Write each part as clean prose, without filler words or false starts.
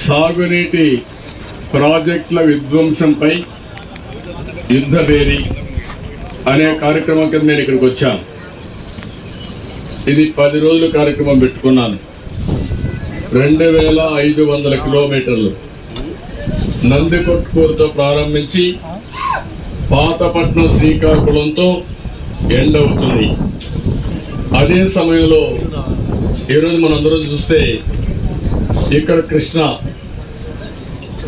సాగునీటి ప్రాజెక్టుల విధ్వంసంపై యుద్ధభేరి అనే కార్యక్రమం కింద నేను ఇక్కడికి వచ్చాను. ఇది 10 రోజుల కార్యక్రమం పెట్టుకున్నాను. 2500 కిలోమీటర్లు నందికొట్కూరుతో ప్రారంభించి పాతపట్నం శ్రీకాకుళంతో ఎండ్ అవుతుంది. అదే సమయంలో ఈరోజు మనందరం చూస్తే ఇక్కడ కృష్ణ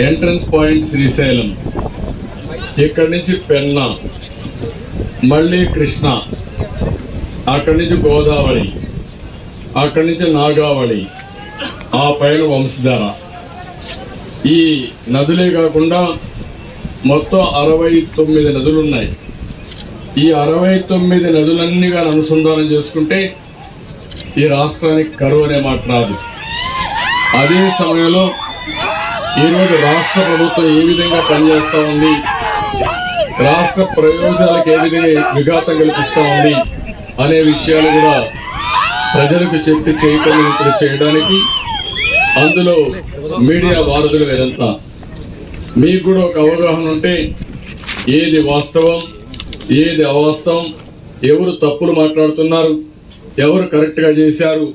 ఎంట్రన్స్ పాయింట్ శ్రీశైలం, ఇక్కడి నుంచి పెన్నా, మళ్ళీ కృష్ణ, అక్కడి నుంచి గోదావరి, అక్కడి నుంచి నాగావళి, ఆ పైన వంశధార. ఈ నదులే కాకుండా మొత్తం 69 నదులు ఉన్నాయి. ఈ 69 నదులన్నీ కానీ అనుసంధానం చేసుకుంటే ఈ రాష్ట్రానికి కరువు అనే మాట రాదు. అదే సమయంలో ఈరోజు రాష్ట్ర ప్రభుత్వం ఏ విధంగా పనిచేస్తూ ఉంది, రాష్ట్ర ప్రయోజనాలకు ఏ విధంగా విఘాతం కల్పిస్తూ ఉంది అనే విషయాలు కూడా ప్రజలకు చెప్పి చైతన్యవంతులు చేయడానికి అందులో మీడియా వారధులు వేరంతా. మీకు కూడా ఒక అవగాహన ఉంటే ఏది వాస్తవం, ఏది అవాస్తవం, ఎవరు తప్పులు మాట్లాడుతున్నారు, ఎవరు కరెక్ట్గా చేశారు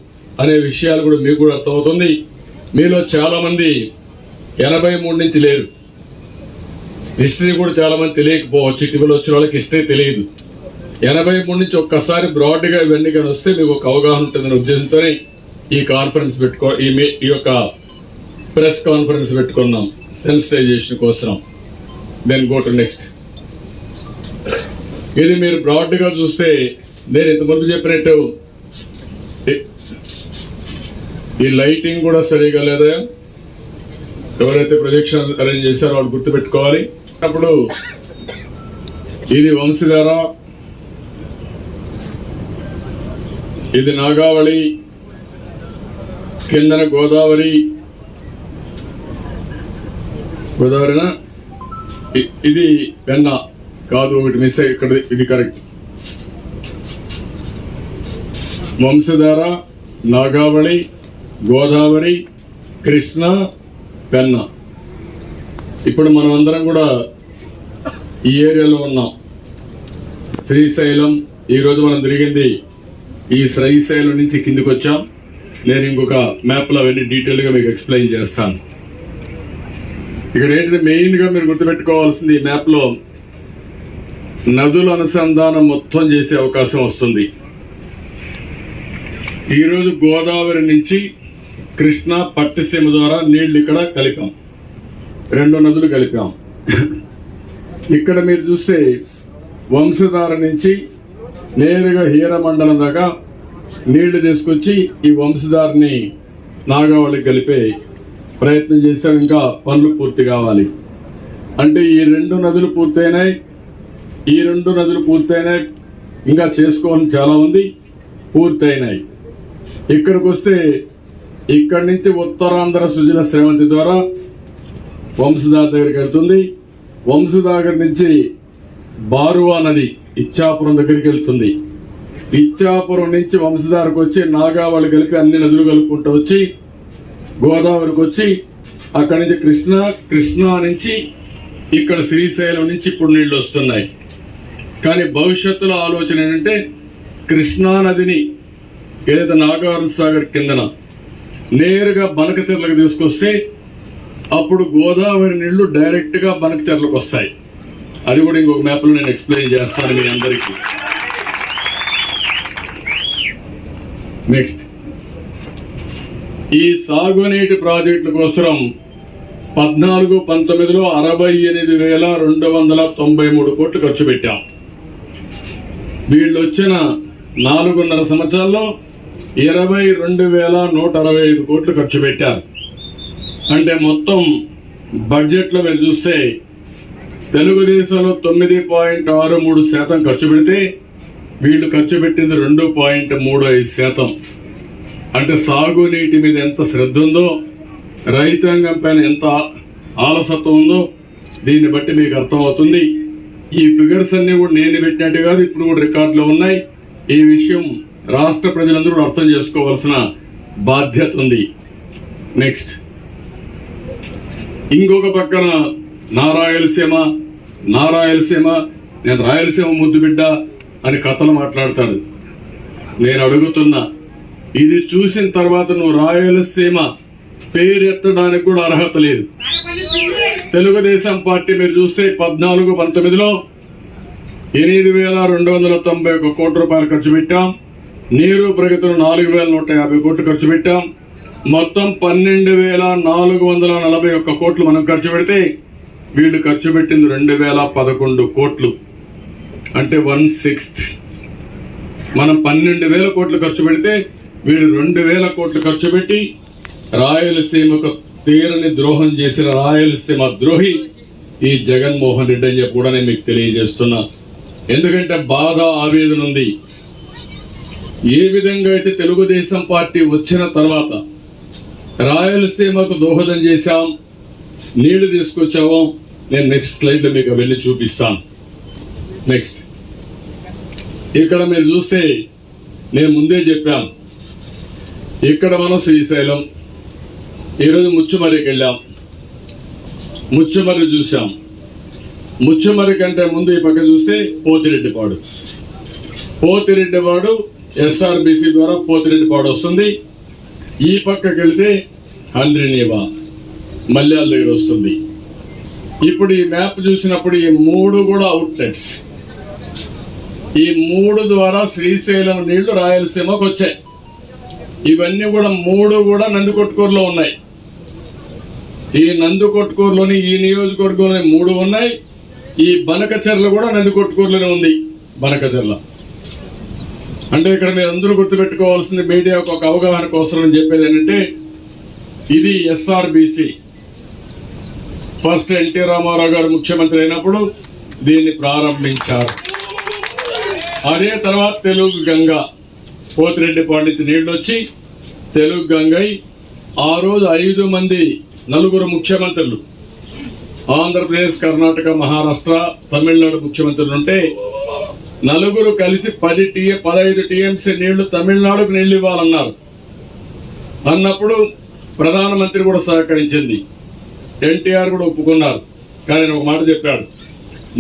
అనే విషయాలు కూడా మీకు కూడా అర్థమవుతుంది. మీలో చాలామంది 83 నుంచి లేరు. హిస్టరీ కూడా చాలామంది తెలియకపోవచ్చు. ఇటీవల వచ్చిన వాళ్ళకి హిస్టరీ తెలియదు. 83 నుంచి ఒక్కసారి బ్రాడ్గా ఇవన్నీ కానీ వస్తే మీకు ఒక అవగాహన ఉంటుందనే ఉద్దేశంతోనే ఈ కాన్ఫరెన్స్ ఈ యొక్క ప్రెస్ కాన్ఫరెన్స్ పెట్టుకున్నాం సెన్సిటైజేషన్ కోసం. Then go to next. ఇది మీరు బ్రాడ్గా చూస్తే నేను ఇంతకుముందు చెప్పినట్టు ఈ లైటింగ్ కూడా సరిగా లేదా, ఎవరైతే ప్రొజెక్షన్ అరేంజ్ చేశారో వాళ్ళు గుర్తుపెట్టుకోవాలి. అప్పుడు ఇది వంశధార, ఇది నాగావళి, కిందన గోదావరినా, ఇది పెన్నా కాదు, ఒకటి మిస్ అయ్యి ఇక్కడ, ఇది కరెక్ట్. వంశధార, నాగావళి, గోదావరి, కృష్ణ, పెన్నా. ఇప్పుడు మనం అందరం కూడా ఈ ఏరియాలో ఉన్నాం. శ్రీశైలం ఈరోజు మనం తిరిగింది ఈ శ్రీశైలం నుంచి కిందికి వచ్చాం. నేను ఇంకొక మ్యాప్లో అవన్నీ డీటెయిల్గా మీకు ఎక్స్ప్లెయిన్ చేస్తాను. ఇక్కడ ఏంటంటే మెయిన్గా మీరు గుర్తుపెట్టుకోవాల్సింది, ఈ మ్యాప్లో నదుల అనుసంధానం మొత్తం చేసే అవకాశం వస్తుంది. ఈరోజు గోదావరి నుంచి కృష్ణ పట్టిసీమ ద్వారా నీళ్లు ఇక్కడ కలిపాం, 2 నదులు కలిపాం. ఇక్కడ మీరు చూస్తే వంశధార నుంచి నేరుగా హీరమండలం దాకా నీళ్లు తీసుకొచ్చి ఈ వంశధారని నాగావళికి కలిపే ప్రయత్నం చేశాం. ఇంకా పనులు పూర్తి కావాలి. అంటే ఈ 2 నదులు పూర్తయినాయి, ఈ 2 నదులు పూర్తయినాయి, ఇంకా చేసుకోవాలని చాలా ఉంది, పూర్తయినాయి. ఇక్కడికి వస్తే ఇక్కడి నుంచి ఉత్తరాంధ్ర సుజల శ్రవంతి ద్వారా వంశధార దగ్గరికి వెళ్తుంది. వంశధార నుంచి బారువా నది ఇచ్చాపురం దగ్గరికి వెళ్తుంది. ఇచ్చాపురం నుంచి వంశధారకు వచ్చి నాగావళి కలిపి అన్ని నదులు కలుపుకుంటూ వచ్చి గోదావరికి వచ్చి అక్కడి నుంచి కృష్ణా నుంచి ఇక్కడ శ్రీశైలం నుంచి ఇప్పుడు నీళ్లు వస్తున్నాయి. కానీ భవిష్యత్తులో ఆలోచన ఏంటంటే కృష్ణా నదిని ఏదైతే నాగార్జున సాగర్ కిందన నేరుగా బనకచెర్లకు తీసుకొస్తే అప్పుడు గోదావరి నీళ్లు డైరెక్ట్గా బనకచెర్లకు వస్తాయి. అది కూడా ఇంకొక మ్యాప్లో నేను ఎక్స్ప్లెయిన్ చేస్తాను మీ అందరికీ. నెక్స్ట్, ఈ సాగునీటి ప్రాజెక్టుల కోసం 14-19లో 68,293 కోట్లు ఖర్చు పెట్టాం. వీళ్ళు వచ్చిన 4.5 సంవత్సరాల్లో 22,165 కోట్లు ఖర్చు పెట్టారు. అంటే మొత్తం బడ్జెట్లో మీరు చూస్తే తెలుగుదేశంలో 9.63% ఖర్చు పెడితే వీళ్ళు ఖర్చు పెట్టింది 2.35%. అంటే సాగునీటి మీద ఎంత శ్రద్ధ ఉందో, రైతాంగం పైన ఎంత ఆలసత్వం ఉందో దీన్ని బట్టి మీకు అర్థమవుతుంది. ఈ ఫిగర్స్ అన్ని కూడా నేను పెట్టినట్టు కాదు, ఇప్పుడు కూడా రికార్డులో ఉన్నాయి. ఈ విషయం రాష్ట్ర ప్రజలందరూ అర్థం చేసుకోవాల్సిన బాధ్యత ఉంది. నెక్స్ట్ ఇంకొక పక్కన నారాయలసీమ నేను రాయలసీమ ముద్దు బిడ్డ అని కథలు మాట్లాడతాడు. నేను అడుగుతున్నా, ఇది చూసిన తర్వాత నువ్వు రాయలసీమ పేరు ఎత్తడానికి కూడా అర్హత లేదు. తెలుగుదేశం పార్టీ మీరు చూస్తే 14-19లో 8,291 కోట్ల రూపాయలు ఖర్చు పెట్టాం. నీరు ప్రగతిలో 4,150 కోట్లు ఖర్చు పెట్టాం. మొత్తం 12,441 కోట్లు మనం ఖర్చు పెడితే వీళ్ళు ఖర్చు పెట్టింది 2,011 కోట్లు, అంటే 1/6. మనం 12,000 కోట్లు ఖర్చు పెడితే వీళ్ళు 2,000 కోట్లు ఖర్చు పెట్టి రాయలసీమకు తీరని ద్రోహం చేసిన రాయలసీమ ద్రోహి ఈ జగన్మోహన్ రెడ్డి అని చెప్పి కూడా నేను మీకు తెలియజేస్తున్నా. ఎందుకంటే బాధ, ఆవేదన ఉంది. ఏ విధంగా అయితే తెలుగుదేశం పార్టీ వచ్చిన తర్వాత రాయలసీమకు దోహదం చేశాం, నీళ్లు తీసుకొచ్చాము. నేను నెక్స్ట్ స్లైడ్లో మీకు వెళ్ళి చూపిస్తాను. నెక్స్ట్ ఇక్కడ మీరు చూస్తే నేను ముందే చెప్పాను, ఇక్కడ మనం శ్రీశైలం, ఈరోజు ముచ్చుమర్రికి వెళ్ళాం, ముచ్చుమర్రి చూసాం. ముచ్చుమర్రి కంటే ముందు ఈ పక్క చూస్తే పోతిరెడ్డిపాడు ఎస్ఆర్బిసి ద్వారా పోతిరెడ్డిపాడు వస్తుంది. ఈ పక్కకి వెళ్తే హంద్రినీవా మల్యాల దగ్గర వస్తుంది. ఇప్పుడు ఈ మ్యాప్ చూసినప్పుడు ఈ 3 కూడా అవుట్లెట్స్. ఈ 3 ద్వారా శ్రీశైలం నీళ్లు రాయలసీమకు వచ్చాయి. ఇవన్నీ కూడా 3 కూడా నందికొట్కూరులో ఉన్నాయి. ఈ నందికొట్కూరులోని ఈ నియోజకవర్గంలోని 3 ఉన్నాయి. ఈ బనకచెర్ల కూడా నందికొట్కూరులోనే ఉంది. బనకచెర్ల అంటే ఇక్కడ మీరు అందరూ గుర్తుపెట్టుకోవాల్సింది, మీడియాకు ఒక అవగాహన కోసం అని చెప్పేది ఏంటంటే, ఇది ఎస్ఆర్బిసి ఫస్ట్ ఎన్టీ రామారావు గారు ముఖ్యమంత్రి అయినప్పుడు దీన్ని ప్రారంభించారు. అదే తర్వాత తెలుగు గంగ, పోతిరెడ్డిపాడు నుంచి నీళ్లు వచ్చి తెలుగు గంగై ఆ రోజు 5 మంది 4 ముఖ్యమంత్రులు, ఆంధ్రప్రదేశ్, కర్ణాటక, మహారాష్ట్ర, తమిళనాడు ముఖ్యమంత్రులు ఉంటే 4 కలిసి 15 టీఎంసీ నీళ్లు తమిళనాడుకు నీళ్లు ఇవ్వాలన్నారు. అన్నప్పుడు ప్రధానమంత్రి కూడా సహకరించింది, ఎన్టీఆర్ కూడా ఒప్పుకున్నారు. కానీ నేను ఒక మాట చెప్పాడు,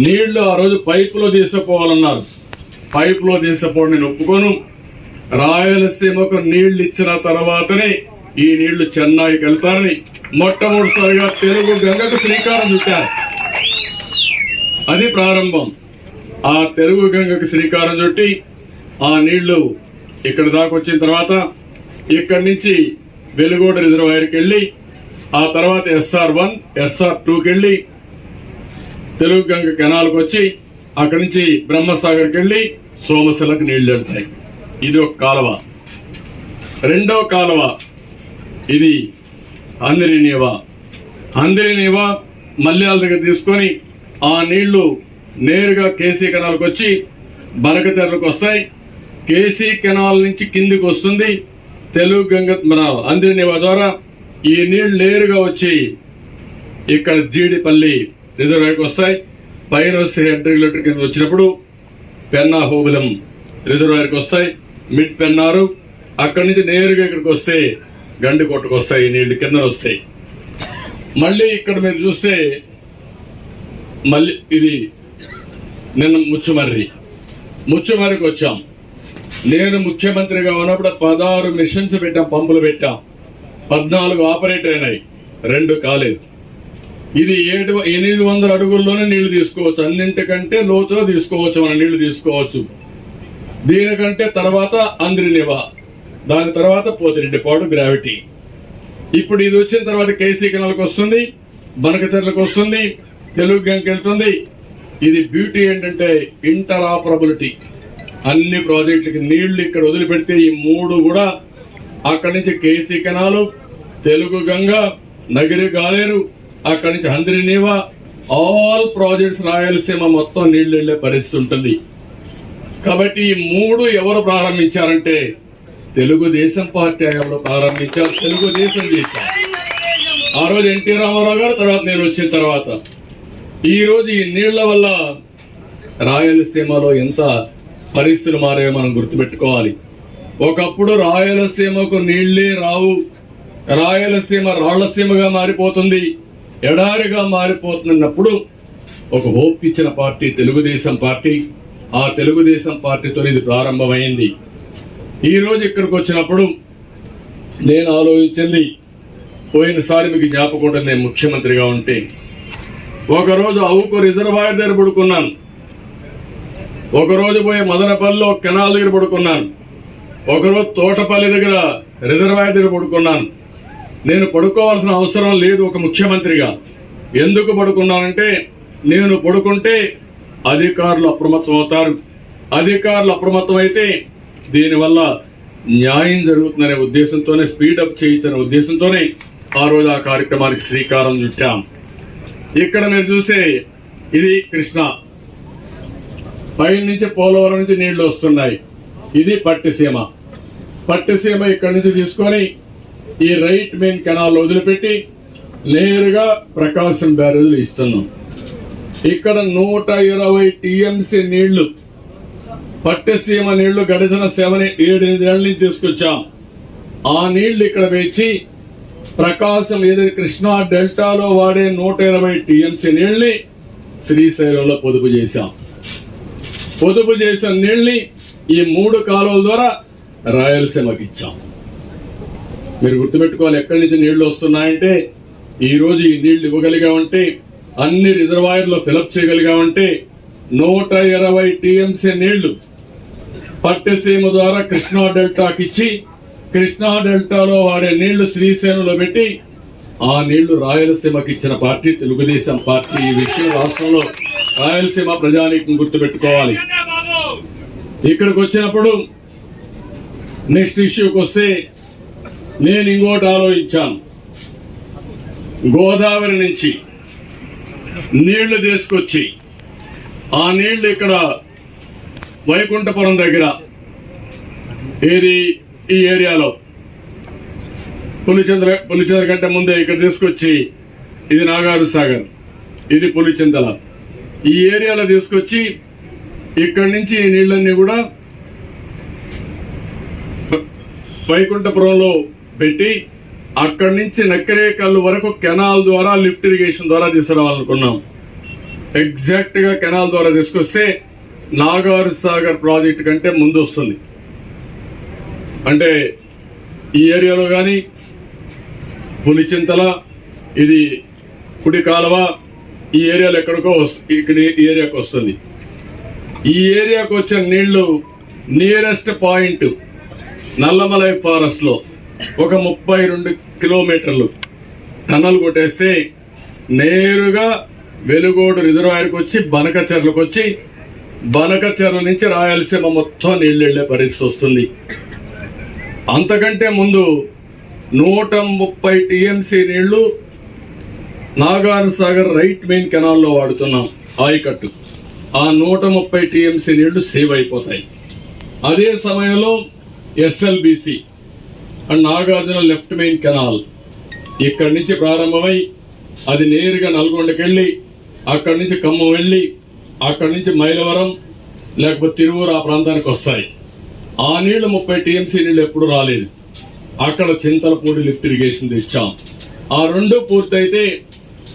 నీళ్లు ఆ రోజు పైపులో తీసుకుపోవాలన్నారు. పైపులో తీసుకుపోవడం నేను ఒప్పుకోను. రాయలసీమకు నీళ్లు ఇచ్చిన తర్వాతనే ఈ నీళ్లు చెన్నైకి వెళ్తారని మొట్టమొదటిసారిగా తెలుగు గంగకు శ్రీకారం చుట్టారు. అది ప్రారంభం. ఆ తెలుగు గంగకు శ్రీకారం చుట్టి ఆ నీళ్లు ఇక్కడ దాకా వచ్చిన తర్వాత ఇక్కడి నుంచి వెలుగోడ రిజర్వాయర్కి వెళ్ళి ఆ తర్వాత SR1, SR2కి వెళ్ళి తెలుగు గంగ కెనాల్కి వచ్చి అక్కడి నుంచి బ్రహ్మసాగర్కి వెళ్ళి సోమశిలకు నీళ్లు వెళ్తాయి. ఇది ఒక కాలువ. రెండో కాలువ ఇది హంద్రినీవా మల్యాల దగ్గర తీసుకొని ఆ నీళ్లు నేరుగా కేసీ కెనాల్కి వచ్చి బనకచెర్లకు వస్తాయి. కేసీ కెనాల్ నుంచి కిందికి వస్తుంది. తెలుగు గంగ మన హంద్రినీవా ద్వారా ఈ నీళ్లు నేరుగా వచ్చి ఇక్కడ జీడిపల్లి రిజర్వాయర్కి వస్తాయి. పైన వస్తే హెడ్ రెగ్యులేటర్ కింద వచ్చినప్పుడు పెన్నా హోబులం రిజర్వాయర్కి వస్తాయి. మిడ్ పెన్నారు. అక్కడి నుంచి నేరుగా ఇక్కడికి వస్తే గండికోటకు వస్తాయి. ఈ నీళ్లు కింద వస్తాయి. మళ్ళీ ఇక్కడ మీరు చూస్తే మళ్ళీ ఇది నిన్న ముచ్చుమర్రికి వచ్చాం. నేను ముఖ్యమంత్రిగా ఉన్నప్పుడు 16 మిషన్స్ పెట్టాం, పంపులు పెట్టాం. 14 ఆపరేట్ అయినాయి, 2 కాలేదు. ఇది 800 అడుగుల్లోనే నీళ్లు తీసుకోవచ్చు. అన్నింటికంటే లోతులో తీసుకోవచ్చు, మనం నీళ్లు తీసుకోవచ్చు. దీనికంటే తర్వాత హంద్రినీవా, దాని తర్వాత పోతిరెడ్డిపాడు గ్రావిటీ. ఇప్పుడు ఇది వచ్చిన తర్వాత కేసీ కెనాల్కి వస్తుంది, బనకచెర్లకు వస్తుంది, తెలుగు గంగకి వెళ్తుంది. ఇది బ్యూటీ ఏంటంటే ఇంటరాపరబిలిటీ. అన్ని ప్రాజెక్టులకి నీళ్లు ఇక్కడ వదిలిపెడితే ఈ 3 కూడా అక్కడి నుంచి కేసీ కెనాలు, తెలుగు గంగ, నగిరి గాలేరు, అక్కడి నుంచి హంద్రినీవా, ఆల్ ప్రాజెక్ట్స్ రాయలసీమ మొత్తం నీళ్లు వెళ్లే పరిస్థితి ఉంటుంది. కాబట్టి ఈ 3 ఎవరు ప్రారంభించారంటే తెలుగుదేశం పార్టీ ఎవరు ప్రారంభించారు, తెలుగుదేశం చేశారు. ఆ రోజు ఎన్టీ రామారావు గారు, తర్వాత నేను వచ్చిన తర్వాత. ఈ రోజు ఈ నీళ్ల వల్ల రాయలసీమలో ఎంత పరిస్థితులు మారాయో మనం గుర్తుపెట్టుకోవాలి. ఒకప్పుడు రాయలసీమకు నీళ్లే రావు, రాయలసీమ రాళ్లసీమగా మారిపోతుంది, ఎడారిగా మారిపోతున్నప్పుడు ఒక హోప్ ఇచ్చిన పార్టీ తెలుగుదేశం పార్టీ. ఆ తెలుగుదేశం పార్టీతో ఇది ప్రారంభమైంది. ఈరోజు ఇక్కడికి వచ్చినప్పుడు నేను ఆలోచించింది, పోయినసారి మీకు జ్ఞాపకం ఉంటుంది, నేను ముఖ్యమంత్రిగా ఉంటే ఒకరోజు అవుకు రిజర్వాయర్ దగ్గర పడుకున్నాను, ఒకరోజు పోయి మదనపల్లిలో కెనాల్ దగ్గర పడుకున్నాను, ఒకరోజు తోటపల్లి దగ్గర రిజర్వాయర్ దగ్గర పడుకున్నాను. నేను పడుకోవాల్సిన అవసరం లేదు ఒక ముఖ్యమంత్రిగా. ఎందుకు పడుకున్నానంటే, నేను పడుకుంటే అధికారులు అప్రమత్తం అవుతారు, అధికారులు అప్రమత్తం అయితే దీనివల్ల న్యాయం జరుగుతుందనే ఉద్దేశంతోనే, స్పీడప్ చేయించిన ఉద్దేశంతోనే ఆ రోజు ఆ కార్యక్రమానికి శ్రీకారం చుట్టాం. ఇక్కడ మీరు చూసే ఇది కృష్ణ, పై నుంచి పోలవరం నుంచి నీళ్లు వస్తున్నాయి. ఇది పట్టిసీమ. పట్టిసీమ ఇక్కడి నుంచి తీసుకొని ఈ రైట్ మెయిన్ కెనాల్ వదిలిపెట్టి నేరుగా ప్రకాశం బ్యారేజ్ ఇస్తున్నాం. ఇక్కడ 120 టీఎంసీ నీళ్లు, పట్టిసీమ నీళ్లు గడిచిన 7-8 ఏళ్ల నుంచి తీసుకొచ్చాం. ఆ నీళ్లు ఇక్కడ వేచి ప్రకాశం ఏదైతే కృష్ణా డెల్టాలో వాడే 120 టీఎంసీ నీళ్లు శ్రీశైలంలో పొదుపు చేశాం. పొదుపు చేసిన నీళ్ళని ఈ 3 కాలువల ద్వారా రాయలసీమకి ఇచ్చాం. మీరు గుర్తుపెట్టుకోవాలి, ఎక్కడి నుంచి నీళ్లు వస్తున్నాయంటే, ఈ రోజు ఈ నీళ్లు ఇవ్వగలిగామంటే, అన్ని రిజర్వాయర్లో ఫిలప్ చేయగలిగామంటే 120 టీఎంసీ నీళ్లు పట్టిసీమ ద్వారా కృష్ణా డెల్టాకి ఇచ్చి, కృష్ణా డెల్టాలో వాడే నీళ్లు శ్రీశైలంలో పెట్టి ఆ నీళ్లు రాయలసీమకి ఇచ్చిన పార్టీ తెలుగుదేశం పార్టీ. ఈ విషయం రాష్ట్రంలో రాయలసీమ ప్రజానీకం గుర్తుపెట్టుకోవాలి. ఇక్కడికి వచ్చినప్పుడు నెక్స్ట్ ఇష్యూకి వస్తే నేను ఇంకోటి ఆలోచించాను. గోదావరి నుంచి నీళ్లు తీసుకొచ్చి ఆ నీళ్లు ఇక్కడ వైకుంఠపురం దగ్గర ఏది ఈ ఏరియాలో పులిచింతల కంటే ముందే ఇక్కడ తీసుకొచ్చి, ఇది నాగారు సాగర్, ఇది పులిచింతల, ఈ ఏరియాలో తీసుకొచ్చి ఇక్కడి నుంచి ఈ నీళ్ళన్నీ కూడా వైకుంఠపురంలో పెట్టి అక్కడి నుంచి నక్కరేకల్లు వరకు కెనాల్ ద్వారా లిఫ్ట్ ఇరిగేషన్ ద్వారా తీసుకురావాలనుకున్నాం. ఎగ్జాక్ట్ గా కెనాల్ ద్వారా తీసుకొస్తే నాగార్ సాగర్ ప్రాజెక్ట్ కంటే ముందు వస్తుంది. అంటే ఈ ఏరియాలో కానీ పులిచింతల, ఇది కుడి కాలువ, ఈ ఏరియాలో ఎక్కడికో ఇక్కడ ఈ ఏరియాకి వస్తుంది. ఈ ఏరియాకు వచ్చిన నీళ్లు నియరెస్ట్ పాయింట్ నల్లమలై ఫారెస్ట్ లో ఒక 32 కిలోమీటర్లు టన్నల్ కొట్టేస్తే నేరుగా వెలుగోడు రిజర్వాయర్కి వచ్చి బనకచెర్లకు వచ్చి, బనకచెర్ల నుంచి రాయలసీమ మొత్తం నీళ్లు వెళ్లే పరిస్థితి వస్తుంది. అంతకంటే ముందు 130 టీఎంసీ నీళ్లు నాగార్ సాగర్ రైట్ మెయిన్ కెనాల్లో వాడుతున్నాం, ఆయకట్టు. ఆ 130 టీఎంసీ నీళ్లు సేవ్ అయిపోతాయి. అదే సమయంలో SLBC and Nagarjuna left main canal ఇక్కడి నుంచి ప్రారంభమై అది నేరుగా నల్గొండకి వెళ్ళి, అక్కడి నుంచి ఖమ్మం వెళ్ళి, అక్కడి నుంచి మైలవరం లేకపోతే తిరువూరు ఆ ప్రాంతానికి వస్తాయి. ఆ నీళ్లు 30 టీఎంసీ నీళ్లు ఎప్పుడు రాలేదు. అక్కడ చింతలపూడి లిఫ్ట్ ఇరిగేషన్ తెచ్చాం. ఆ 2 పూర్తయితే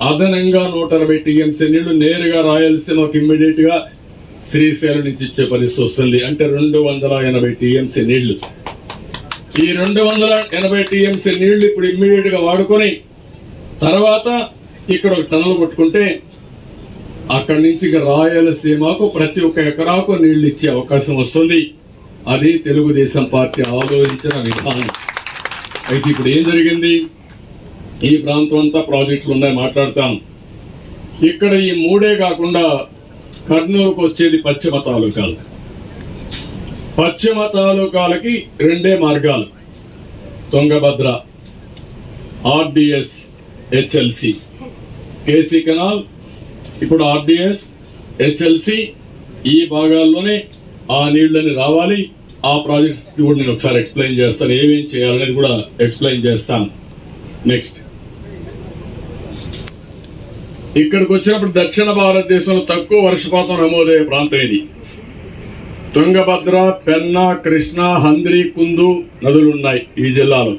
అదనంగా 120 టీఎంసీ నీళ్లు నేరుగా రాయలసీమకు ఇమ్మీడియట్ గా శ్రీశైలం నుంచి ఇచ్చే పరిస్థితి వస్తుంది. అంటే 280 టీఎంసీ నీళ్లు. ఈ 280 టీఎంసీ నీళ్లు ఇప్పుడు ఇమ్మీడియట్ గా వాడుకొని తర్వాత ఇక్కడ ఒక టన్నల్ కొట్టుకుంటే అక్కడి నుంచి రాయలసీమకు ప్రతి ఒక్క ఎకరాకు నీళ్లు ఇచ్చే అవకాశం వస్తుంది. అది తెలుగుదేశం పార్టీ ఆలోచించిన విధానం. అయితే ఇప్పుడు ఏం జరిగింది, ఈ ప్రాంతం అంతా ప్రాజెక్టులు ఉన్నాయి, మాట్లాడతాం. ఇక్కడ ఈ 3 కాకుండా కర్నూలుకు వచ్చేది పశ్చిమ తాలూకాలు. పశ్చిమ తాలూకాలకి 2 మార్గాలు, Tungabhadra, RDS, HLC, KC canal, ఇప్పుడు ఆర్డిఎస్, హెచ్ఎల్సి, ఈ భాగాల్లోనే ఆ నీళ్ళని రావాలి. ఆ ప్రాజెక్ట్స్ కూడా నేను ఒకసారి ఎక్స్ప్లెయిన్ చేస్తాను, ఏమేం చేయాలనేది కూడా ఎక్స్ప్లెయిన్ చేస్తాను. నెక్స్ట్ ఇక్కడికి వచ్చినప్పుడు దక్షిణ భారతదేశంలో తక్కువ వర్షపాతం నమోదయ్యే ప్రాంతం ఇది. తుంగభద్ర, పెన్నా, కృష్ణ, హంద్రి, కుందు నదులున్నాయి ఈ జిల్లాలో.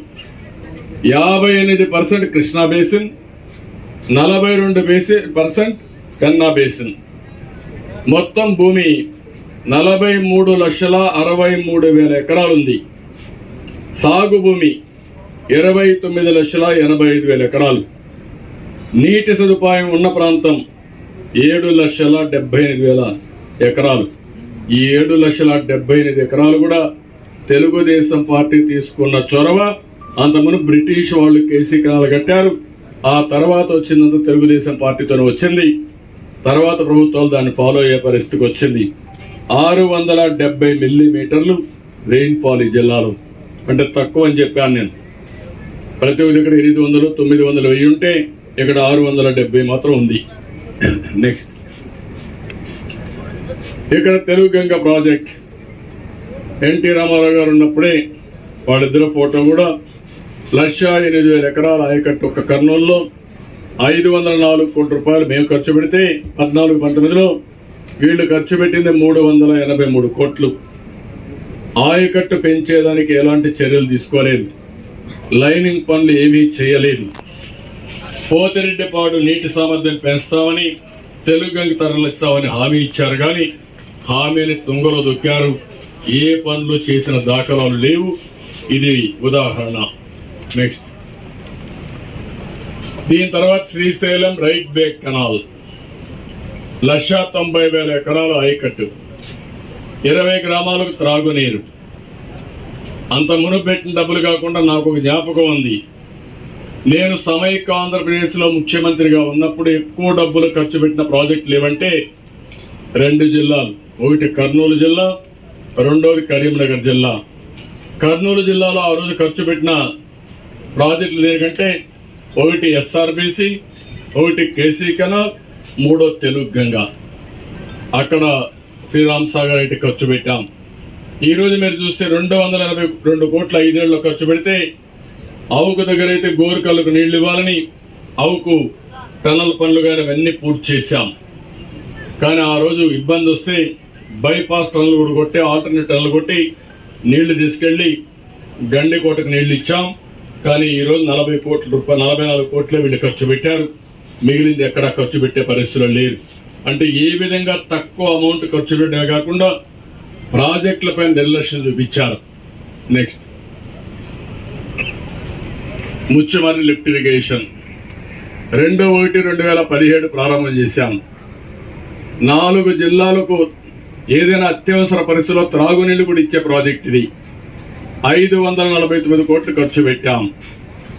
58% కృష్ణా బేసిన్, 42% పెన్నా బేసిన్. మొత్తం భూమి 43,63,000 ఎకరాలుంది. సాగు భూమి 29,85,000 ఎకరాలు. నీటి సదుపాయం ఉన్న ప్రాంతం 7,78,000 ఎకరాలు. ఈ 7,78,000 ఎకరాలు కూడా తెలుగుదేశం పార్టీ తీసుకున్న చొరవ. అంతకుముందు బ్రిటిష్ వాళ్ళు కేసీ కెనాల్ కట్టారు. ఆ తర్వాత వచ్చిందంతా తెలుగుదేశం పార్టీతోనే వచ్చింది. తర్వాత ప్రభుత్వాలు దాన్ని ఫాలో అయ్యే పరిస్థితికి వచ్చింది. 670 మిల్లీమీటర్లు రెయిన్ఫాల్ ఈ జిల్లాలో, అంటే తక్కువ అని చెప్పాను నేను. ప్రతి ఒక్క దగ్గర 800, 900 వెయ్యి ఉంటే ఇక్కడ 670 మాత్రం ఉంది. నెక్స్ట్, ఇక్కడ తెలుగు గంగ ప్రాజెక్ట్ ఎన్టీ రామారావు గారు ఉన్నప్పుడే వాళ్ళిద్దరు ఫోటో కూడా 1,08,000 ఎకరాల ఆయకట్టు ఒక్క కర్నూలులో 504 కోట్ల రూపాయలు మేము ఖర్చు పెడితే 14-19లో వీళ్ళు ఖర్చు పెట్టింది 383 కోట్లు. ఆయకట్టు పెంచేదానికి ఎలాంటి చర్యలు తీసుకోలేదు. లైనింగ్ పనులు ఏమీ చేయలేదు. పోతిరెడ్డిపాడు నీటి సామర్థ్యం పెంచుతామని, తెలుగు గంగ తరలిస్తామని హామీ ఇచ్చారు, కానీ హామీని తుంగలో దొక్కారు. ఏ పనులు చేసిన దాఖలాలు లేవు. ఇది ఉదాహరణ. నెక్స్ట్, దీని తర్వాత శ్రీశైలం రైట్ బేక్ కెనాల్ 1,90,000 ఎకరాల ఆయకట్టు, 20 గ్రామాలకు త్రాగునీరు. అంత మునుపు పెట్టిన డబ్బులు కాకుండా నాకు ఒక జ్ఞాపకం ఉంది. నేను సమైక్య ఆంధ్రప్రదేశ్లో ముఖ్యమంత్రిగా ఉన్నప్పుడు ఎక్కువ డబ్బులు ఖర్చు పెట్టిన ప్రాజెక్టులు ఏవంటే 2 జిల్లాలు. ఒకటి కర్నూలు జిల్లా, రెండోది కరీంనగర్ జిల్లా. కర్నూలు జిల్లాలో ఆ రోజు ఖర్చు పెట్టిన ప్రాజెక్టులు దేనికంటే ఒకటి ఎస్ఆర్బిసి, ఒకటి కేసీ కెనాల్, మూడో తెలుగు గంగ. అక్కడ శ్రీరామ్ సాగర్ అయితే ఖర్చు పెట్టాం. ఈరోజు మీరు చూస్తే 282 కోట్ల 5 ఏళ్ళలో ఖర్చు పెడితే అవుకు దగ్గర అయితే గోరుకల్లకు నీళ్లు ఇవ్వాలని అవుకు టనల్ పనులు కానీ అవన్నీ పూర్తి చేశాం. కానీ ఆ రోజు ఇబ్బంది వస్తే బైపాస్ టనల్ కూడా కొట్టి, ఆల్టర్నేట్ టనల్ కొట్టి నీళ్లు తీసుకెళ్లి గండికోటకు నీళ్లు ఇచ్చాం. కానీ ఈరోజు 40 కోట్ల రూపాయలు, 44 కోట్లే వీళ్ళు ఖర్చు పెట్టారు. మిగిలింది ఎక్కడా ఖర్చు పెట్టే పరిస్థితులు లేరు. అంటే ఏ విధంగా తక్కువ అమౌంట్ ఖర్చు పెట్టే కాకుండా ప్రాజెక్టులపై నిర్లక్ష్యం చూపించారు. నెక్స్ట్, ముచ్చుమర్రి లిఫ్ట్ ఇరిగేషన్ 2/1/2017 ప్రారంభం చేశాం. 4 జిల్లాలకు ఏదైనా అత్యవసర పరిస్థితుల్లో త్రాగునీళ్లు కూడా ఇచ్చే ప్రాజెక్ట్ ఇది. 549 కోట్లు ఖర్చు పెట్టాం.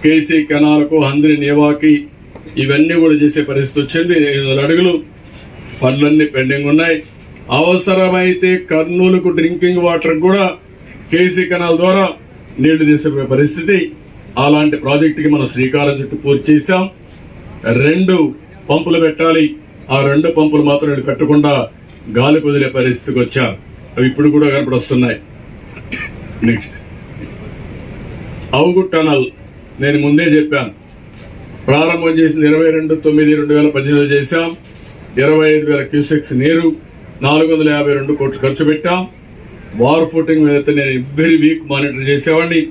కేసీ కెనాల్కు, హంద్రి నేవాకి ఇవన్నీ కూడా చేసే పరిస్థితి వచ్చింది. 500 అడుగులు పనులన్నీ పెండింగ్ ఉన్నాయి. అవసరమైతే కర్నూలుకు డ్రింకింగ్ వాటర్ కూడా కేసీ కెనాల్ ద్వారా నీళ్లు తీసే పరిస్థితి. అలాంటి ప్రాజెక్టుకి మనం శ్రీకారం చుట్టూ పూర్తి చేశాం. 2 పంపులు పెట్టాలి. ఆ 2 పంపులు మాత్రం వీళ్ళు పెట్టకుండా గాలి కుదిలే పరిస్థితికి వచ్చారు. అవి ఇప్పుడు కూడా కనపడొస్తున్నాయి. నెక్స్ట్, అవుగు టనల్ నేను ముందే చెప్పాను. ప్రారంభం చేసింది 22/9/2018 చేశాం. 25,000 క్యూసెక్స్ నీరు, 452 కోట్లు ఖర్చు పెట్టాం. వార్ ఫుటింగ్ మీద నేను ఎవ్రీ వీక్ మానిటర్ చేసేవాడిని.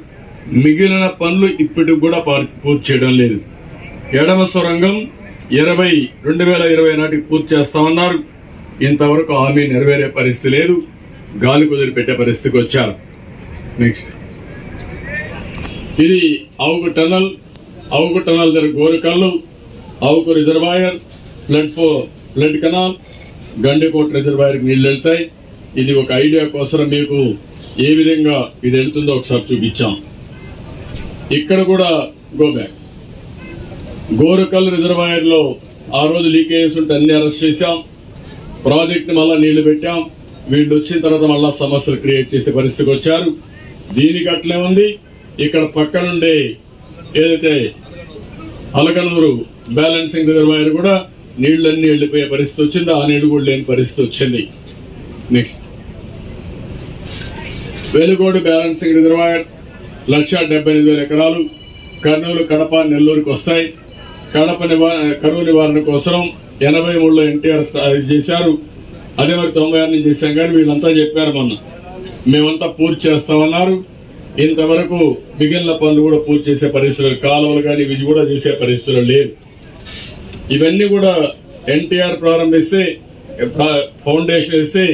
మిగిలిన పనులు ఇప్పటికి కూడా పూర్తి చేయడం లేదు. ఎడమ సొరంగం 2020 నాటికి పూర్తి చేస్తామన్నారు. ఇంతవరకు హామీ నెరవేరే పరిస్థితి లేదు. గాలి కుదిరి పెట్టే పరిస్థితికి వచ్చారు. నెక్స్ట్, ఇది అవుకు టనల్. అవుకు టనల్ దగ్గర Gorukallu, Avuku reservoir, flood canal, Gandikota రిజర్వాయర్కి నీళ్ళు వెళ్తాయి. ఇది ఒక ఐడియా కోసం మీకు ఏ విధంగా ఇది వెళ్తుందో ఒకసారి చూపించాం. ఇక్కడ కూడా గో బ్యాక్. గోరుకల్ రిజర్వాయర్లో ఆ రోజు లీకేజెస్ ఉంటే అన్ని అరెస్ట్ చేశాం. ప్రాజెక్ట్ని మళ్ళీ నీళ్లు పెట్టాం. వీళ్ళు వచ్చిన తర్వాత మళ్ళా సమస్యలు క్రియేట్ చేసే పరిస్థితికి వచ్చారు. దీనికి అట్లే ఉంది. ఇక్కడ పక్కనుండే ఏదైతే అలకనూరు బ్యాలెన్సింగ్ రిజర్వాయర్ కూడా నీళ్ళన్నీ వెళ్ళిపోయే పరిస్థితి వచ్చింది. ఆ నీళ్లు కూడా లేని పరిస్థితి వచ్చింది. నెక్స్ట్, వెలుగోడు బ్యాలెన్సింగ్ రిజర్వాయర్ 1,78,000 ఎకరాలు కర్నూలు, కడప, నెల్లూరుకి వస్తాయి. కరువు నివారణ కోసం 83లో ఎన్టీఆర్ చేశారు. అదే మరి 96 నుంచి చేశాం. కానీ వీళ్ళంతా చెప్పారు మొన్న మేమంతా పూర్తి చేస్తామన్నారు. ఇంతవరకు మిగిలిన పనులు కూడా పూర్తి చేసే పరిస్థితులు, కాలువలు కానీ ఇవి కూడా చేసే పరిస్థితులు లేవు. ఇవన్నీ కూడా ఎన్టీఆర్ ప్రారంభిస్తే, ఫౌండేషన్ ఇస్తే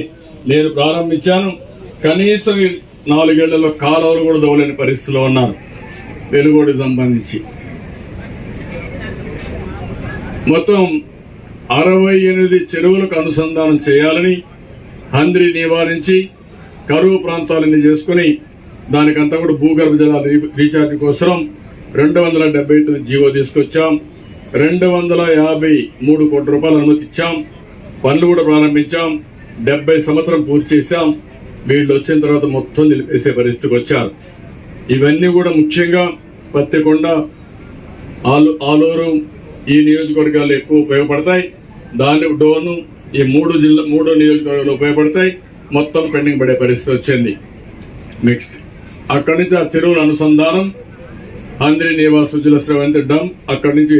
నేను ప్రారంభించాను. కనీసం 4 ఏళ్లలో కాలువలు కూడా దోలేని పరిస్థితిలో ఉన్నారు. వెలుగోడికి సంబంధించి మొత్తం 68 చెరువులకు అనుసంధానం చేయాలని, హంద్రి నివారించి కరువు ప్రాంతాలన్నీ చేసుకుని దానికంతా కూడా భూగర్భ జలాల రీఛార్జ్ కోసం 279 జీవో తీసుకొచ్చాం. 253 కోట్ల రూపాయలు అనుమతి ఇచ్చాం. పనులు కూడా ప్రారంభించాం. 70 సంవత్సరం పూర్తి చేశాం. వీళ్ళు వచ్చిన తర్వాత మొత్తం నిలిపేసే పరిస్థితికి వచ్చారు. ఇవన్నీ కూడా ముఖ్యంగా పత్తికొండ, ఆలూరు ఈ నియోజకవర్గాలు ఎక్కువ ఉపయోగపడతాయి. దాని డోను ఈ 3 నియోజకవర్గాలు ఉపయోగపడతాయి. మొత్తం పెండింగ్ పడే పరిస్థితి వచ్చింది. నెక్స్ట్ అక్కడి నుంచి ఆ చెరువుల అనుసంధానం, హంద్రి నివాస్ సుజల స్రవంతి డం, అక్కడి నుంచి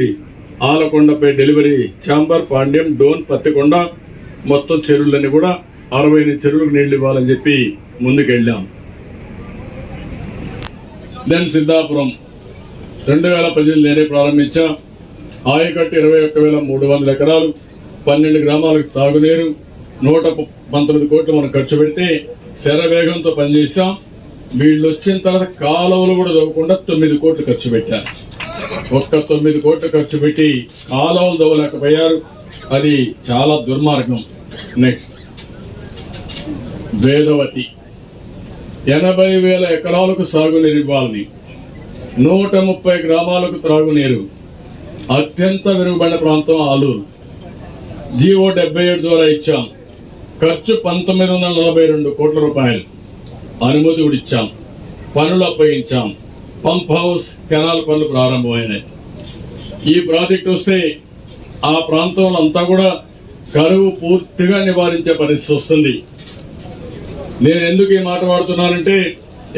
ఆలకొండపై డెలివరీ ఛాంబర్, పాండ్యం, డోన్, పత్తికొండ మొత్తం చెరువులన్నీ కూడా 68 చెరువులకు నీళ్లు ఇవ్వాలని చెప్పి ముందుకెళ్ళాం. దెన్ సిద్ధాపురం 2018 నేనే ప్రారంభించా. ఆయకట్టు 21,300 ఎకరాలు, 12 గ్రామాలకు తాగునీరు, 119 కోట్లు మనం ఖర్చు పెడితే శరవేగంతో పనిచేశాం. వీళ్ళు వచ్చిన తర్వాత కాలువలు కూడా దవ్వకుండా 9 కోట్లు ఖర్చు పెట్టారు. ఒక్క 9 కోట్లు ఖర్చు పెట్టి కాలువలు దవ్వలేకపోయారు. అది చాలా దుర్మార్గం. నెక్స్ట్ వేదవతి 80,000 ఎకరాలకు సాగునీరు ఇవ్వాలని, 130 గ్రామాలకు త్రాగునీరు, అత్యంత వెనుకబడిన ప్రాంతం ఆలూరు. జీవో 77 ద్వారా ఇచ్చాం. ఖర్చు 1942 కోట్ల రూపాయలు. అనుమతి కూడా ఇచ్చాం. పనులు అప్పగించాం. పంప్ హౌస్, కెనాల్ పనులు ప్రారంభమైనాయి. ఈ ప్రాజెక్ట్ వస్తే ఆ ప్రాంతంలో అంతా కూడా కరువు పూర్తిగా నివారించే పరిస్థితి వస్తుంది. నేను ఎందుకు ఈ మాట వాడుతున్నానంటే,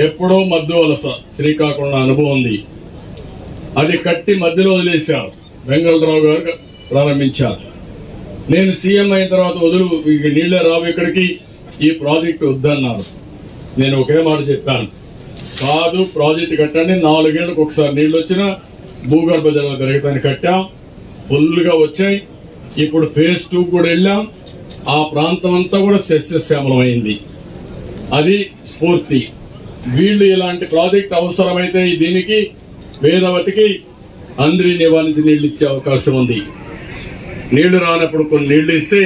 ఎప్పుడో మద్దు వలస శ్రీకాకుళం అనుభవం ఉంది. అది కట్టి మధ్యలో వదిలేశారు. వెంగళరావు గారు ప్రారంభించారు. నేను సీఎం అయిన తర్వాత నీళ్ళే రావు ఇక్కడికి, ఈ ప్రాజెక్టు వద్దన్నారు. నేను ఒకే మాట చెప్పాను, కాదు ప్రాజెక్టు కట్టండి, 4 ఏళ్ళకు ఒకసారి నీళ్ళు వచ్చినా భూగర్భ జలాలు పెరుగుతాయని కట్టాం. ఫుల్గా వచ్చాయి. ఇప్పుడు ఫేజ్ 2 కూడా వెళ్ళాం. ఆ ప్రాంతం అంతా కూడా సస్యశ్యామలం అయింది. అది స్ఫూర్తి. వీళ్ళు ఇలాంటి ప్రాజెక్ట్ అవసరమైతే దీనికి వేదవతికి హంద్రి నివారించి నీళ్ళు ఇచ్చే అవకాశం ఉంది. నీళ్లు రానప్పుడు కొన్ని నీళ్లు ఇస్తే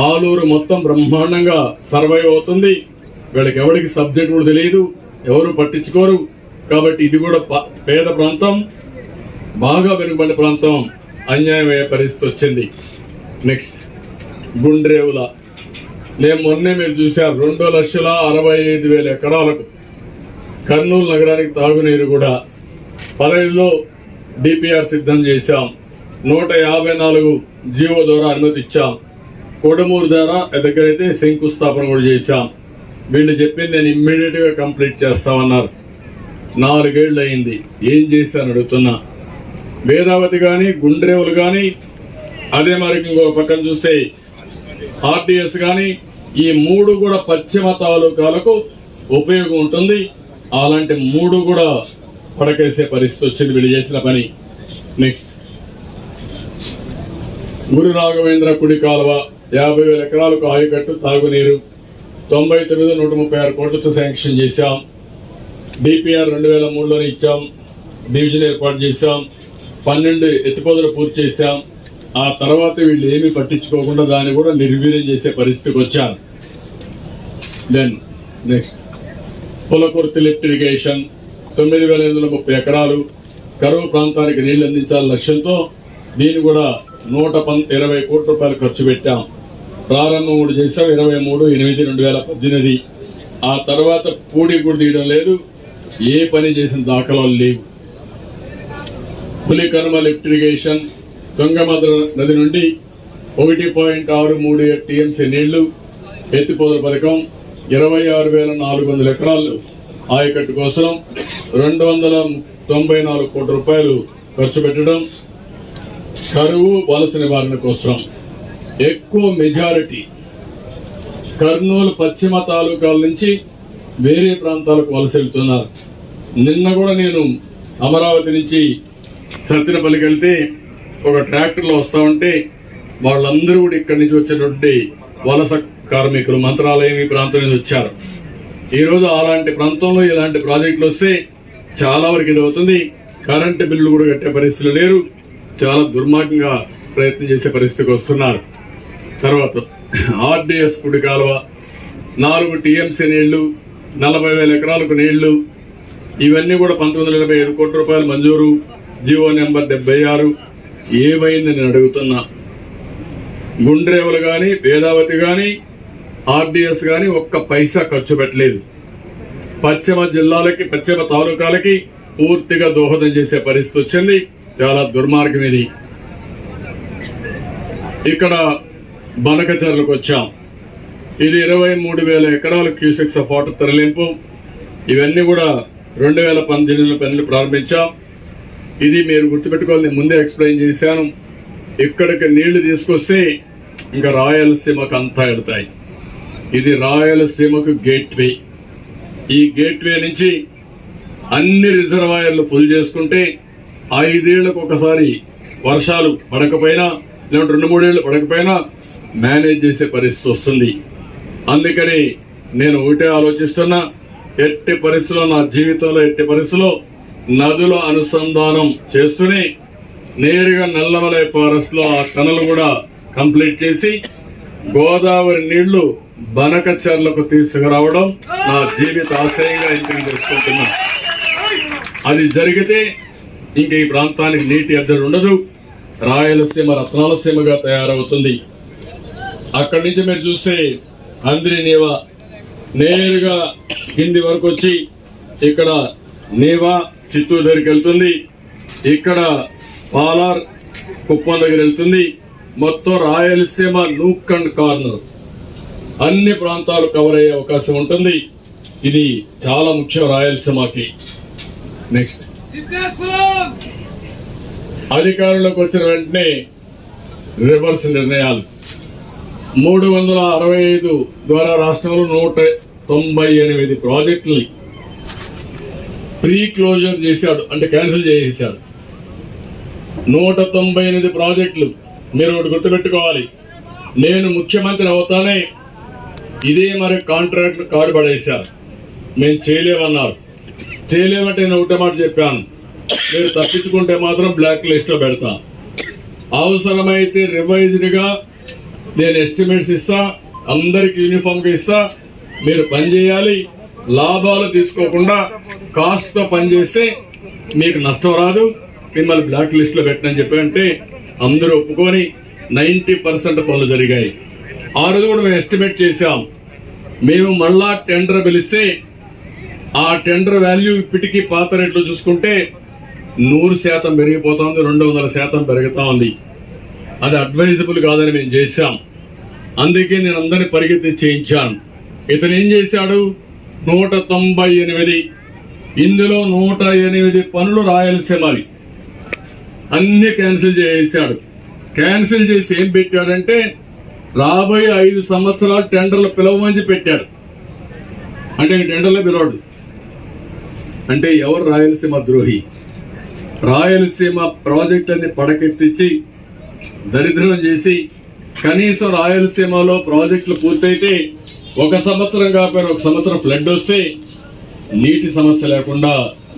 ఆలూరు మొత్తం బ్రహ్మాండంగా సర్వైవ్ అవుతుంది. వీళ్ళకి ఎవరికి సబ్జెక్ట్ కూడా తెలియదు, ఎవరు పట్టించుకోరు. కాబట్టి ఇది కూడా పేద ప్రాంతం, బాగా వెనుకబడిన ప్రాంతం, అన్యాయం అయ్యే పరిస్థితి వచ్చింది. నెక్స్ట్ గుండ్రేవుల మొన్నే మీరు చూశారు, 2,65,000 ఎకరాలకు కర్నూలు నగరానికి తాగునీరు కూడా 15లో డిపిఆర్ సిద్ధం చేశాం. 154 జీవో ద్వారా అనుమతి ఇచ్చాం. కొడమూరు ద్వారా దగ్గరైతే శంకుస్థాపన కూడా చేశాం. వీళ్ళు చెప్పింది నేను ఇమ్మీడియట్ గా కంప్లీట్ చేస్తామన్నారు. 4 ఏళ్ళు అయింది. ఏం చేశాను అడుగుతున్నా. వేదావతి కానీ, గుండ్రేవులు కానీ, అదే మరి ఇంకో పక్కన చూస్తే ఆర్డిఎస్ కానీ, ఈ 3 కూడా పశ్చిమ తాలూకాలకు ఉపయోగం ఉంటుంది. అలాంటి 3 కూడా పడకేసే పరిస్థితి వచ్చింది వీళ్ళు చేసిన పని. నెక్స్ట్ గురు రాఘవేంద్ర కుడి కాలువ 50,000 ఎకరాలకు ఆయకట్టు తాగునీరు 99,136 కోట్లతో శాంక్షన్ చేశాం. డిపిఆర్ 2003లోనే ఇచ్చాం. డివిజన్ ఏర్పాటు చేశాం. 12 ఎత్తిపోతలు పూర్తి చేశాం. ఆ తర్వాత వీళ్ళు ఏమీ పట్టించుకోకుండా దాన్ని కూడా నిర్వీర్యం చేసే పరిస్థితికి వచ్చారు. Then next Pulakurthi lift irrigation 9,830 ఎకరాలు కరువు ప్రాంతానికి నీళ్లు అందించాలని లక్ష్యంతో దీన్ని కూడా 120 కోట్ల రూపాయలు ఖర్చు పెట్టాం. ప్రారంభం కూడా చేశాం 23/8/2018. ఆ తర్వాత పూడి కూడా తీయడం లేదు. ఏ పని చేసిన దాఖలాలు లేవు. పులికనుమ లిఫ్ట్ ఇరిగేషన్ తుంగభద్ర నది నుండి 1.637 టీఎంసీ నీళ్లు ఎత్తిపోతల పథకం 26,400 ఎకరాలు ఆయకట్టు కోసం 294 కోట్ల రూపాయలు ఖర్చు పెట్టడం. కరువు వలస నివారణ కోసం ఎక్కువ మెజారిటీ కర్నూలు పశ్చిమ తాలూకాల నుంచి వేరే ప్రాంతాలకు వలస వెళ్తున్నారు. నిన్న కూడా నేను అమరావతి నుంచి సత్తినపల్లికి వెళ్తే ఒక ట్రాక్టర్లో వస్తూ ఉంటే వాళ్ళందరూ కూడా ఇక్కడి నుంచి వచ్చేటువంటి వలస కార్మికులు మంత్రాలయం ఈ ప్రాంతం నుంచి వచ్చారు. ఈరోజు అలాంటి ప్రాంతంలో ఇలాంటి ప్రాజెక్టులు వస్తే చాలా వరకు ఇది అవుతుంది. కరెంటు బిల్లు కూడా కట్టే పరిస్థితులు లేరు. చాలా దుర్మార్గంగా ప్రయత్నం చేసే పరిస్థితికి వస్తున్నారు. తర్వాత ఆర్డీఎస్ కుడి కాలువ 4 టీఎంసీ నీళ్లు 40,000 ఎకరాలకు నీళ్లు ఇవన్నీ కూడా 1985 కోట్ల రూపాయలు మంజూరు. జీవో నెంబర్ 76 ఏమైంది నేను అడుగుతున్నా. గుండ్రేవులు కానీ వేదావతి కానీ ఆర్డీఎస్ కానీ ఒక్క పైసా ఖర్చు పెట్టలేదు. పశ్చిమ జిల్లాలకి పశ్చిమ తాలూకాలకి పూర్తిగా దోహదం చేసే పరిస్థితి వచ్చింది. చాలా దుర్మార్గం ఇది. ఇక్కడ బనకచర్లకు వచ్చాం. ఇది 23,000 ఎకరాల క్యూసెక్స్ ఆఫ్ వాటర్ తరలింపు. ఇవన్నీ కూడా 2018లో పనులు ప్రారంభించాం. ఇది మీరు గుర్తుపెట్టుకోవాలి, నేను ముందే ఎక్స్ప్లెయిన్ చేశాను. ఇక్కడికి నీళ్లు తీసుకొస్తే ఇంకా రాయలసీమకు అంతా ఎడతాయి. ఇది రాయలసీమకు గేట్వే. ఈ గేట్వే నుంచి అన్ని రిజర్వాయర్లు ఫుల్ చేసుకుంటే 5 ఏళ్లకు ఒకసారి వర్షాలు పడకపోయినా లేదంటే 2-3 ఏళ్లు పడకపోయినా మేనేజ్ చేసే పరిస్థితి వస్తుంది. అందుకని నేను ఒకటే ఆలోచిస్తున్నా, ఎట్టి పరిస్థితుల్లో నా జీవితంలో ఎట్టి పరిస్థితుల్లో నదుల అనుసంధానం చేస్తూనే నేరుగా నల్లమలై ఫారెస్ట్ లో ఆ టనల్ కూడా కంప్లీట్ చేసి గోదావరి నీళ్లు బనకచర్లకు తీసుకురావడం నా జీవిత ఆశయంగా ఎంపిక చేసుకుంటున్నా. అది జరిగితే ఇంక ఈ ప్రాంతానికి నీటి ఎద్దడి ఉండదు. రాయలసీమ రత్నాలసీమగా తయారవుతుంది. అక్కడి నుంచి మీరు చూస్తే అంద్రి నీవా నేరుగా కింది వరకు వచ్చి ఇక్కడ నీవా చిత్తూరు దగ్గరికి వెళ్తుంది. ఇక్కడ పాలార్ కుప్పం దగ్గర వెళ్తుంది. మొత్తం రాయలసీమ నూక్ అండ్ కార్నర్ అన్ని ప్రాంతాలు కవర్ అయ్యే అవకాశం ఉంటుంది. ఇది చాలా ముఖ్యం రాయలసీమకి. నెక్స్ట్ అధికారంలోకి వచ్చిన వెంటనే రివర్స్ నిర్ణయాలు 365 ద్వారా రాష్ట్రంలో 198 ప్రాజెక్టులు ప్రీ క్లోజర్ చేశాడు, అంటే క్యాన్సిల్ చేసేసాడు. 198 ప్రాజెక్టులు. మీరు ఒకటి గుర్తుపెట్టుకోవాలి, నేను ముఖ్యమంత్రి అవుతానే ఇదే మరి కాంట్రాక్ట్లు కాడు పడేశారు. మేము చేయలేమన్నారు. చేయలేమంటే నేను ఒకటే మాట చెప్పాను, మీరు తప్పించుకుంటే మాత్రం బ్లాక్ లిస్ట్ లో పెడతా. అవసరమైతే రివైజ్డ్ గా నేను ఎస్టిమేట్స్ ఇస్తా, అందరికి యూనిఫామ్ గా ఇస్తా. మీరు పని చేయాలి, లాభాలు తీసుకోకుండా కాస్ట్ తో పనిచేస్తే మీకు నష్టం రాదు, మిమ్మల్ని బ్లాక్ లిస్ట్ లో పెట్టనని చెప్పంటే అందరూ ఒప్పుకొని 90% పనులు జరిగాయి. ఆ రోజు కూడా మేము ఎస్టిమేట్ చేశాం. మేము మళ్ళా టెండర్ పిలిస్తే ఆ టెండర్ వాల్యూ ఇప్పటికీ పాత రేట్లు చూసుకుంటే 100% పెరిగిపోతుంది, 200% పెరుగుతా ఉంది. అది అడ్వైజబుల్ కాదని మేము చేశాం. అందుకే నేను అందరినీ పరిగెత్తి చేయించాను. ఇతను ఏం చేశాడు, 198, ఇందులో 108 పనులు రాయలసీమవి అన్ని క్యాన్సిల్ చేశాడు. క్యాన్సిల్ చేసి ఏం పెట్టాడంటే రాబోయే 5 సంవత్సరాలు టెండర్లు పిలవమని పెట్టాడు. అంటే టెండర్లో పిలవడు అంటే ఎవరు? రాయలసీమ ద్రోహి. రాయలసీమ ప్రాజెక్టులన్నీ పడకెత్తించి దరిద్రం చేసి కనీసం రాయలసీమలో ప్రాజెక్టులు పూర్తయితే 1 సంవత్సరం కాకపోయినా 1 సంవత్సరం ఫ్లడ్ వస్తే నీటి సమస్య లేకుండా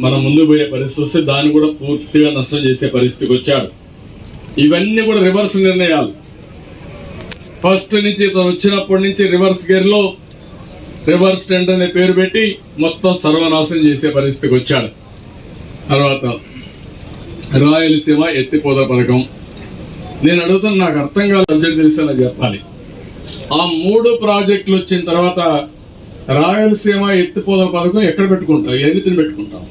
మనం ముందుకు పోయే పరిస్థితి వస్తే దాన్ని కూడా పూర్తిగా నష్టం చేసే పరిస్థితికి వచ్చాడు. ఇవన్నీ కూడా రివర్స్ నిర్ణయాలు. ఫస్ట్ నుంచి తను వచ్చినప్పటి నుంచి రివర్స్ గేర్ లో రివర్స్ టెండర్ అనే పేరు పెట్టి మొత్తం సర్వనాశనం చేసే పరిస్థితికి వచ్చాడు. తర్వాత రాయలసీమ ఎత్తిపోతల పథకం. నేను అడుగుతాను, నాకు అర్థం కాదు, సబ్జెక్ట్ తెలిసేలా చెప్పాలి. ఆ 3 ప్రాజెక్టులు వచ్చిన తర్వాత రాయలసీమ ఎత్తిపోతల పథకం ఎక్కడ పెట్టుకుంటాం? ఎన్నిటిని పెట్టుకుంటాం?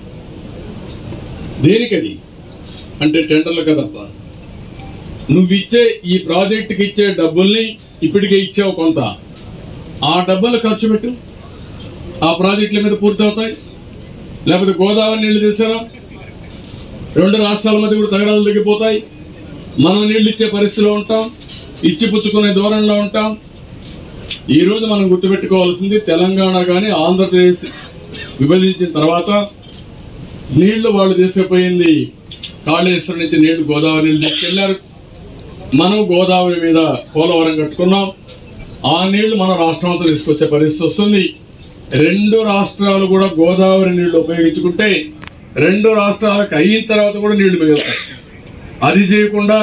దేనికది? అంటే టెండర్లు కదప్ప. నువ్విచ్చే ఈ ప్రాజెక్టుకి ఇచ్చే డబ్బుల్ని ఇప్పటికే ఇచ్చావు కొంత, ఆ డబ్బులు ఖర్చు పెట్టు, ఆ ప్రాజెక్టుల మీద పూర్తి అవుతాయి. లేకపోతే గోదావరి నీళ్లు తీసారా, 2 రాష్ట్రాల మధ్య కూడా తగడాలు తగ్గిపోతాయి. మనం నీళ్లు ఇచ్చే పరిస్థితిలో ఉంటాం, ఇచ్చి పుచ్చుకునే దూరంలో ఉంటాం. ఈరోజు మనం గుర్తుపెట్టుకోవాల్సింది, తెలంగాణ కానీ ఆంధ్రప్రదేశ్ విభజించిన తర్వాత నీళ్లు వాళ్ళు తీసుకుపోయింది కాళేశ్వరం నుంచి నీళ్లు గోదావరి నీళ్ళు తీసుకెళ్లారు. మనం గోదావరి మీద పోలవరం కట్టుకున్నాం. ఆ నీళ్లు మన రాష్ట్రం అంతా తీసుకొచ్చే పరిస్థితి వస్తుంది. 2 రాష్ట్రాలు కూడా గోదావరి నీళ్లు ఉపయోగించుకుంటే 2 రాష్ట్రాలకు అయిన తర్వాత కూడా నీళ్లు మిగులుతాయి. అది చేయకుండా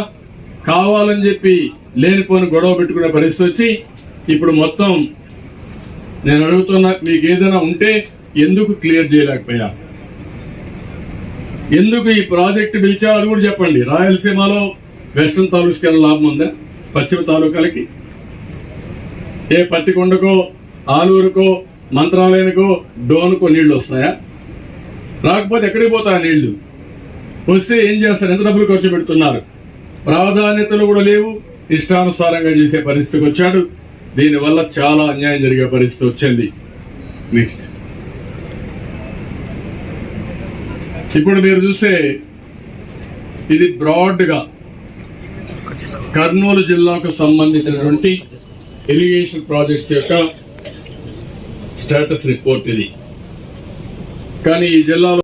కావాలని చెప్పి లేనిపోని గొడవ పెట్టుకునే పరిస్థితి వచ్చి ఇప్పుడు మొత్తం నేను అడుగుతున్నా, మీకు ఏదైనా ఉంటే ఎందుకు క్లియర్ చేయలేకపోయా? ఎందుకు ఈ ప్రాజెక్టు పిలిచారు అది కూడా చెప్పండి. రాయలసీమలో వెస్ట్రన్ తాలూకాల లాభం ఉందా? పశ్చిమ తాలూకాలకి పత్తికొండకో ఆలూరుకో మంత్రాలయానికో డోనుకో నీళ్లు వస్తాయా? రాకపోతే ఎక్కడికి పోతాయి నీళ్లు? వస్తే ఏం చేస్తారు? ఎంత డబ్బులు ఖర్చు పెడుతున్నారు? ప్రాధాన్యతలు కూడా లేవు. ఇష్టానుసారంగా చేసే పరిస్థితికి వచ్చాడు. దీనివల్ల చాలా అన్యాయం జరిగే పరిస్థితి వచ్చింది. నెక్స్ట్ ఇప్పుడు మీరు చూస్తే ఇది బ్రాడ్గా కర్నూలు జిల్లాకు సంబంధించినటువంటి ఇరిగేషన్ ప్రాజెక్ట్స్ యొక్క స్టేటస్ రిపోర్ట్ ఇది. కానీ ఈ జిల్లాలో